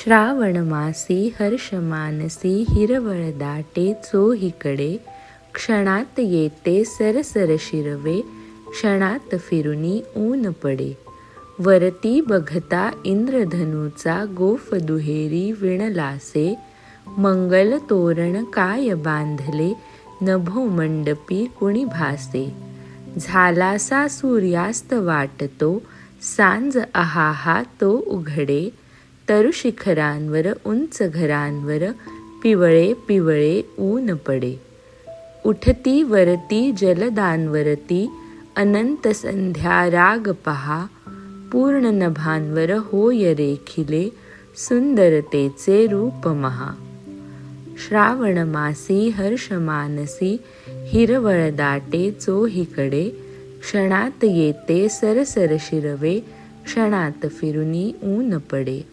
श्रावण मासी हर्ष मानसी हिरवळ दाटे चोहीकडे, क्षणात येते सरसर शिरवे, क्षणात फिरुनी ऊन पडे. वरती बघता इंद्रधनुचा गोफ दुहेरी विणलासे, मंगल तोरण काय बांधले नभो मंडपी कुणी भासे. झालासा सूर्यास्त वाटतो, सांज आहाहा तो उघडे, तरु शिखरांवर उंच घरांवर पिवळे पिवळे ऊन पडे. उठती वरती जलदांवरती अनंत संध्या राग पहा, पूर्ण नभांवर होय रेखिले सुंदरतेचे रूप महा. श्रावण मासी हर्ष मानसी हिरवळ दाटे चोहीकडे, क्षणात येते सरसर शिरवे, क्षणात फिरुनी ऊन पडे.